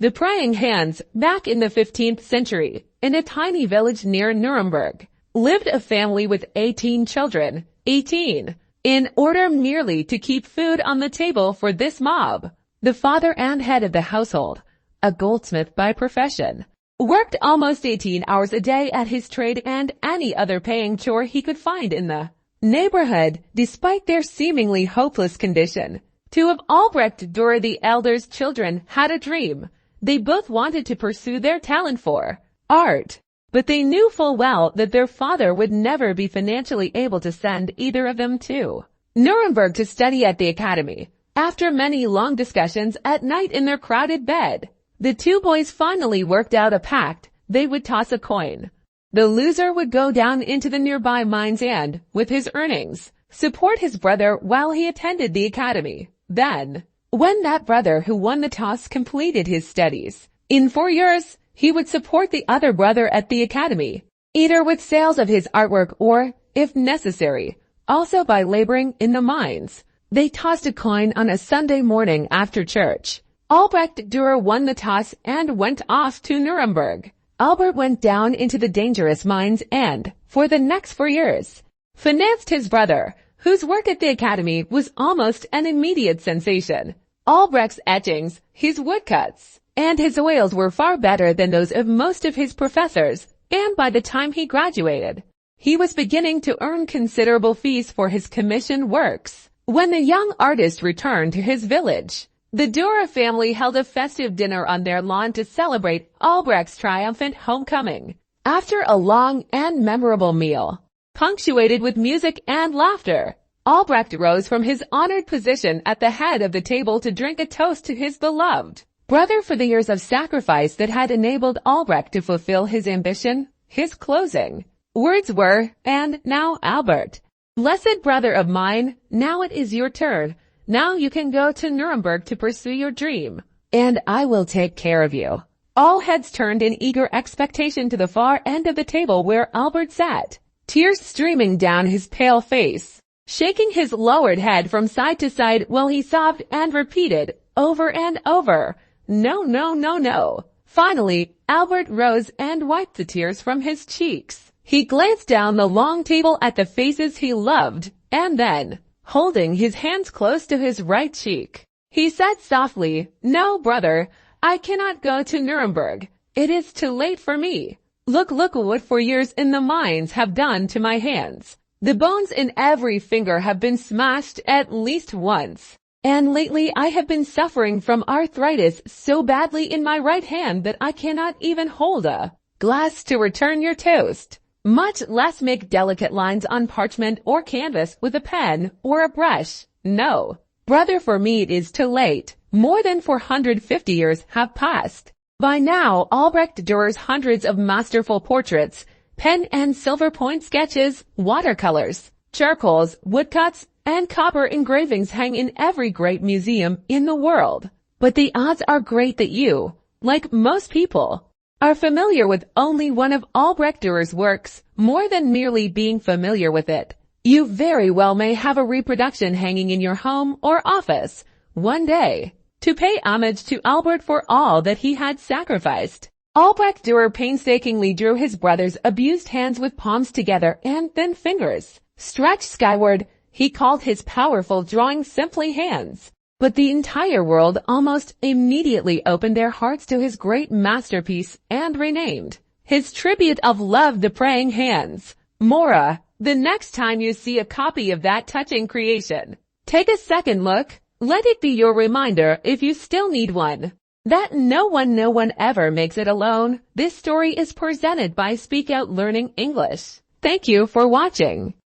The praying hands, back in the 15th century, in a tiny village near Nuremberg, lived a family with 18 children, 18, in order merely to keep food on the table for this mob. The father and head of the household, a goldsmith by profession, worked almost 18 hours a day at his trade and any other paying chore he could find in the neighborhood, despite their seemingly hopeless condition. Two of Albrecht Dürer the elder's children had a dream. They both wanted to pursue their talent for art, but they knew full well that their father would never be financially able to send either of them to Nuremberg to study at the academy. After many long discussions at night in their crowded bed, the two boys finally worked out a pact. They would toss a coin. The loser would go down into the nearby mines and, with his earnings, support his brother while he attended the academy. Then, when that brother who won the toss completed his studies, in 4 years, he would support the other brother at the academy, either with sales of his artwork or, if necessary, also by laboring in the mines. They tossed a coin on a Sunday morning after church. Albrecht Dürer won the toss and went off to Nuremberg. Albert went down into the dangerous mines and, for the next 4 years, financed his brother, whose work at the academy was almost an immediate sensation. Albrecht's etchings, his woodcuts, and his oils were far better than those of most of his professors, and by the time he graduated, he was beginning to earn considerable fees for his commissioned works. When the young artist returned to his village, the Dürer family held a festive dinner on their lawn to celebrate Albrecht's triumphant homecoming. After a long and memorable meal, punctuated with music and laughter, Albrecht rose from his honored position at the head of the table to drink a toast to his beloved brother for the years of sacrifice that had enabled Albrecht to fulfill his ambition. His closing words were, "And now, Albert, blessed brother of mine, now it is your turn. Now you can go to Nuremberg to pursue your dream, and I will take care of you." All heads turned in eager expectation to the far end of the table where Albert sat, tears streaming down his pale face, shaking his lowered head from side to side while he sobbed and repeated over and over, "No, no, no, no." Finally, Albert rose and wiped the tears from his cheeks. He glanced down the long table at the faces he loved, and then, holding his hands close to his right cheek, he said softly, "No, brother, I cannot go to Nuremberg. It is too late for me. Look what 4 years in the mines have done to my hands. The bones in every finger have been smashed at least once. And lately I have been suffering from arthritis so badly in my right hand that I cannot even hold a glass to return your toast, much less make delicate lines on parchment or canvas with a pen or a brush. No, brother, for me it is too late. More than 450 years have passed. By now, Albrecht Dürer's hundreds of masterful portraits, pen and silver point sketches, watercolors, charcoals, woodcuts, and copper engravings hang in every great museum in the world. But the odds are great that you, like most people, are familiar with only one of Albrecht Dürer's works. More than merely being familiar with it, you very well may have a reproduction hanging in your home or office one day, to pay homage to Albert for all that he had sacrificed. Albrecht Dürer painstakingly drew his brother's abused hands with palms together and thin fingers stretched skyward. He called his powerful drawing simply hands. But the entire world almost immediately opened their hearts to his great masterpiece and renamed his tribute of love the praying hands. Mora, the next time you see a copy of that touching creation, take a second look. Let it be your reminder, if you still need one, that no one ever makes it alone. This story is presented by Speak Out Learning English. Thank you for watching.